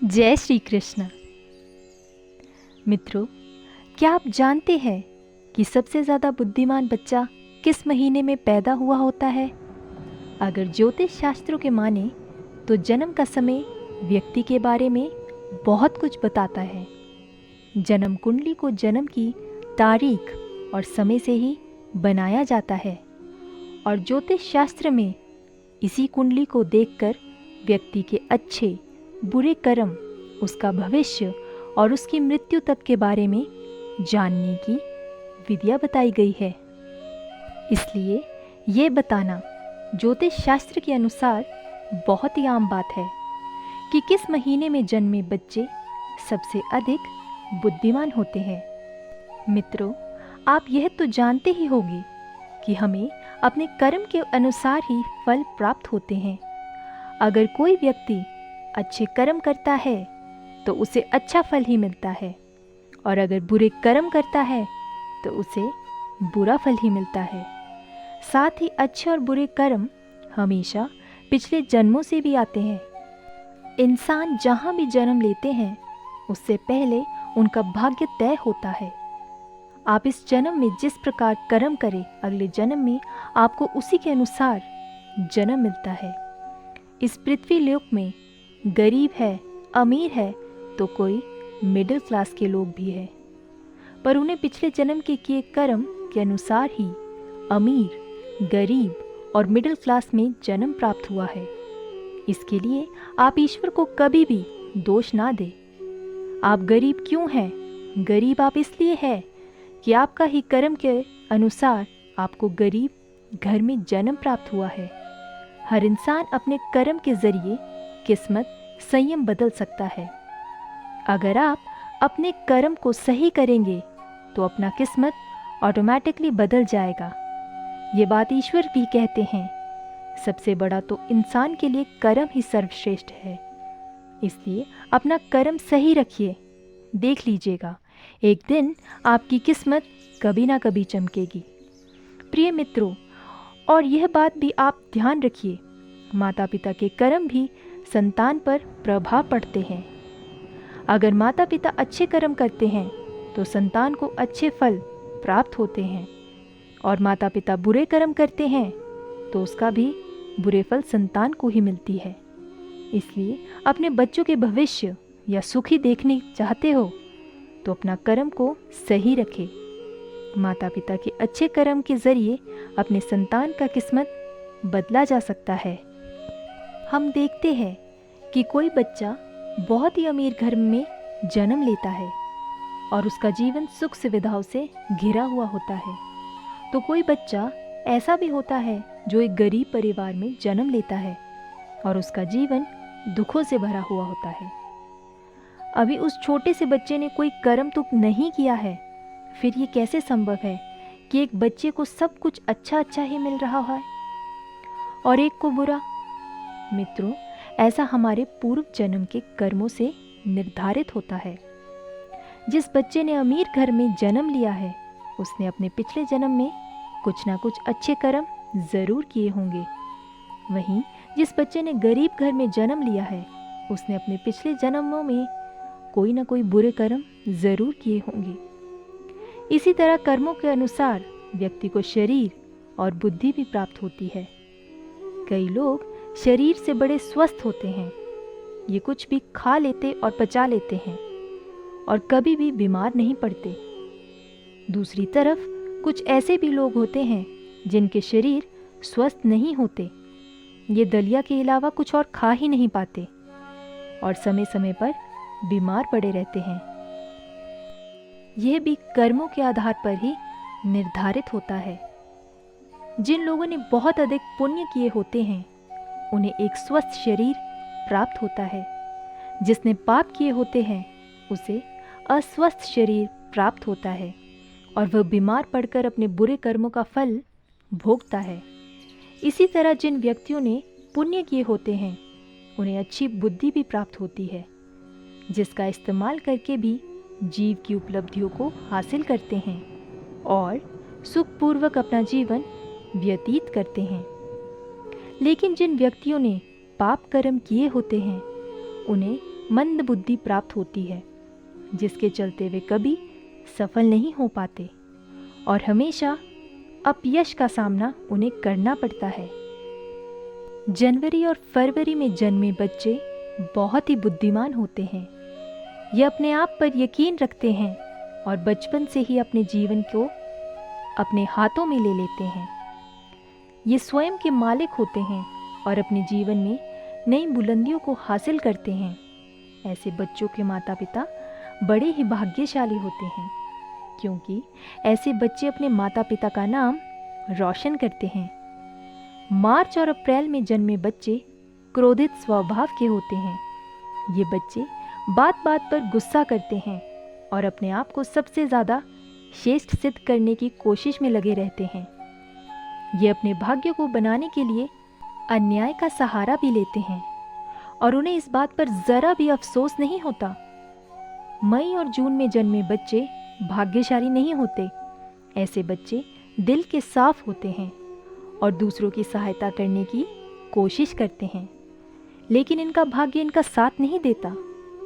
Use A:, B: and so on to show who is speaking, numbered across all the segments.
A: जय श्री कृष्ण। मित्रों, क्या आप जानते हैं कि सबसे ज़्यादा बुद्धिमान बच्चा किस महीने में पैदा हुआ होता है? अगर ज्योतिष शास्त्रों के माने तो जन्म का समय व्यक्ति के बारे में बहुत कुछ बताता है। जन्म कुंडली को जन्म की तारीख और समय से ही बनाया जाता है और ज्योतिष शास्त्र में इसी कुंडली को देखकर व्यक्ति के अच्छे बुरे कर्म, उसका भविष्य और उसकी मृत्यु तक के बारे में जानने की विधियाँ बताई गई है। इसलिए ये बताना ज्योतिष शास्त्र के अनुसार बहुत ही आम बात है कि किस महीने में जन्मे बच्चे सबसे अधिक बुद्धिमान होते हैं। मित्रों, आप यह तो जानते ही होंगे कि हमें अपने कर्म के अनुसार ही फल प्राप्त होते हैं। अगर कोई व्यक्ति अच्छे कर्म करता है तो उसे अच्छा फल ही मिलता है और अगर बुरे कर्म करता है तो उसे बुरा फल ही मिलता है। साथ ही अच्छे और बुरे कर्म हमेशा पिछले जन्मों से भी आते हैं। इंसान जहाँ भी जन्म लेते हैं उससे पहले उनका भाग्य तय होता है। आप इस जन्म में जिस प्रकार कर्म करें, अगले जन्म में आपको उसी के अनुसार जन्म मिलता है। इस पृथ्वी लोक में गरीब है, अमीर है तो कोई मिडिल क्लास के लोग भी हैं, पर उन्हें पिछले जन्म के किए कर्म के अनुसार ही अमीर, गरीब और मिडिल क्लास में जन्म प्राप्त हुआ है। इसके लिए आप ईश्वर को कभी भी दोष ना दें। आप गरीब क्यों हैं? गरीब आप इसलिए हैं कि आपका ही कर्म के अनुसार आपको गरीब घर में जन्म प्राप्त हुआ है। हर इंसान अपने कर्म के जरिए किस्मत संयम बदल सकता है। अगर आप अपने कर्म को सही करेंगे तो अपना किस्मत ऑटोमेटिकली बदल जाएगा। ये बात ईश्वर भी कहते हैं। सबसे बड़ा तो इंसान के लिए कर्म ही सर्वश्रेष्ठ है। इसलिए अपना कर्म सही रखिए। देख लीजिएगा, एक दिन आपकी किस्मत कभी ना कभी चमकेगी। प्रिय मित्रों, और यह बात भी आप ध्यान रखिए, माता पिता के कर्म भी संतान पर प्रभाव पड़ते हैं। अगर माता पिता अच्छे कर्म करते हैं तो संतान को अच्छे फल प्राप्त होते हैं और माता पिता बुरे कर्म करते हैं तो उसका भी बुरे फल संतान को ही मिलती है। इसलिए अपने बच्चों के भविष्य या सुखी देखने चाहते हो तो अपना कर्म को सही रखें। माता पिता के अच्छे कर्म के जरिए अपने संतान का किस्मत बदला जा सकता है। हम देखते हैं कि कोई बच्चा बहुत ही अमीर घर में जन्म लेता है और उसका जीवन सुख सुविधाओं से घिरा हुआ होता है, तो कोई बच्चा ऐसा भी होता है जो एक गरीब परिवार में जन्म लेता है और उसका जीवन दुखों से भरा हुआ होता है। अभी उस छोटे से बच्चे ने कोई कर्म तो नहीं किया है, फिर ये कैसे संभव है कि एक बच्चे को सब कुछ अच्छा अच्छा ही मिल रहा है और एक को बुरा? मित्रों, ऐसा हमारे पूर्व जन्म के कर्मों से निर्धारित होता है। जिस बच्चे ने अमीर घर में जन्म लिया है उसने अपने पिछले जन्म में कुछ ना कुछ अच्छे कर्म जरूर किए होंगे। वहीं जिस बच्चे ने गरीब घर में जन्म लिया है उसने अपने पिछले जन्मों में कोई ना कोई बुरे कर्म जरूर किए होंगे। इसी तरह कर्मों के अनुसार व्यक्ति को शरीर और बुद्धि भी प्राप्त होती है। कई लोग शरीर से बड़े स्वस्थ होते हैं, ये कुछ भी खा लेते और पचा लेते हैं और कभी भी बीमार नहीं पड़ते। दूसरी तरफ कुछ ऐसे भी लोग होते हैं जिनके शरीर स्वस्थ नहीं होते, ये दलिया के अलावा कुछ और खा ही नहीं पाते और समय समय पर बीमार पड़े रहते हैं। यह भी कर्मों के आधार पर ही निर्धारित होता है। जिन लोगों ने बहुत अधिक पुण्य किए होते हैं उन्हें एक स्वस्थ शरीर प्राप्त होता है। जिसने पाप किए होते हैं उसे अस्वस्थ शरीर प्राप्त होता है और वह बीमार पड़कर अपने बुरे कर्मों का फल भोगता है। इसी तरह जिन व्यक्तियों ने पुण्य किए होते हैं उन्हें अच्छी बुद्धि भी प्राप्त होती है, जिसका इस्तेमाल करके भी जीव की उपलब्धियों को हासिल करते हैं और सुखपूर्वक अपना जीवन व्यतीत करते हैं। लेकिन जिन व्यक्तियों ने पाप कर्म किए होते हैं उन्हें मंद बुद्धि प्राप्त होती है, जिसके चलते वे कभी सफल नहीं हो पाते और हमेशा अपयश का सामना उन्हें करना पड़ता है। जनवरी और फरवरी में जन्मे बच्चे बहुत ही बुद्धिमान होते हैं। ये अपने आप पर यकीन रखते हैं और बचपन से ही अपने जीवन को अपने हाथों में ले लेते हैं। ये स्वयं के मालिक होते हैं और अपने जीवन में नई बुलंदियों को हासिल करते हैं। ऐसे बच्चों के माता पिता बड़े ही भाग्यशाली होते हैं, क्योंकि ऐसे बच्चे अपने माता पिता का नाम रोशन करते हैं। मार्च और अप्रैल में जन्मे बच्चे क्रोधित स्वभाव के होते हैं। ये बच्चे बात बात पर गुस्सा करते हैं और अपने आप को सबसे ज़्यादा श्रेष्ठ सिद्ध करने की कोशिश में लगे रहते हैं। ये अपने भाग्य को बनाने के लिए अन्याय का सहारा भी लेते हैं और उन्हें इस बात पर ज़रा भी अफसोस नहीं होता। मई और जून में जन्मे बच्चे भाग्यशाली नहीं होते। ऐसे बच्चे दिल के साफ होते हैं और दूसरों की सहायता करने की कोशिश करते हैं, लेकिन इनका भाग्य इनका साथ नहीं देता।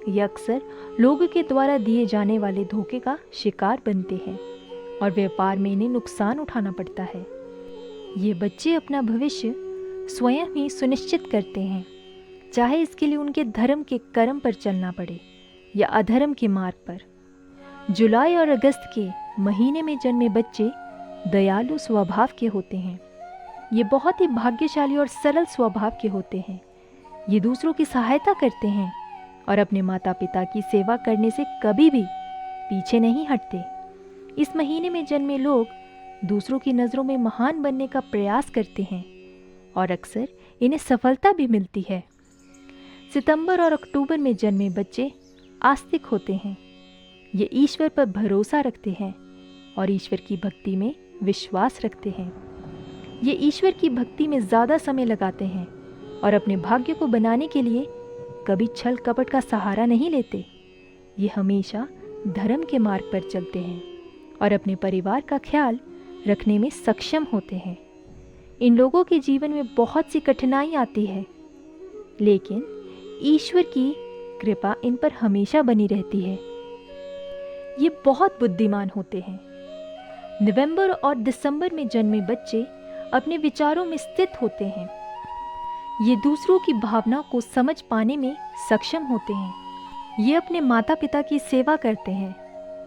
A: ये अक्सर लोगों के द्वारा दिए जाने वाले धोखे का शिकार बनते हैं और व्यापार में इन्हें नुकसान उठाना पड़ता है। ये बच्चे अपना भविष्य स्वयं ही सुनिश्चित करते हैं, चाहे इसके लिए उनके धर्म के कर्म पर चलना पड़े या अधर्म के मार्ग पर। जुलाई और अगस्त के महीने में जन्मे बच्चे दयालु स्वभाव के होते हैं। ये बहुत ही भाग्यशाली और सरल स्वभाव के होते हैं। ये दूसरों की सहायता करते हैं और अपने माता पिता की सेवा करने से कभी भी पीछे नहीं हटते। इस महीने में जन्मे लोग दूसरों की नज़रों में महान बनने का प्रयास करते हैं और अक्सर इन्हें सफलता भी मिलती है। सितंबर और अक्टूबर में जन्मे बच्चे आस्तिक होते हैं। ये ईश्वर पर भरोसा रखते हैं और ईश्वर की भक्ति में विश्वास रखते हैं। ये ईश्वर की भक्ति में ज़्यादा समय लगाते हैं और अपने भाग्य को बनाने के लिए कभी छल कपट का सहारा नहीं लेते। ये हमेशा धर्म के मार्ग पर चलते हैं और अपने परिवार का ख्याल रखने में सक्षम होते हैं। इन लोगों के जीवन में बहुत सी कठिनाई आती है, लेकिन ईश्वर की कृपा इन पर हमेशा बनी रहती है। ये बहुत बुद्धिमान होते हैं। नवंबर और दिसंबर में जन्मे बच्चे अपने विचारों में स्थित होते हैं। ये दूसरों की भावनाओं को समझ पाने में सक्षम होते हैं। ये अपने माता पिता की सेवा करते हैं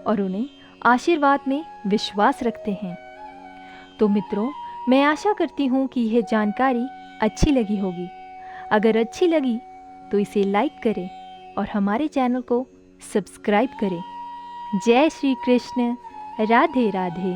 A: और उन्हें आशीर्वाद में विश्वास रखते हैं। तो मित्रों, मैं आशा करती हूँ कि यह जानकारी अच्छी लगी होगी। अगर अच्छी लगी तो इसे लाइक करें और हमारे चैनल को सब्सक्राइब करें। जय श्री कृष्ण। राधे राधे।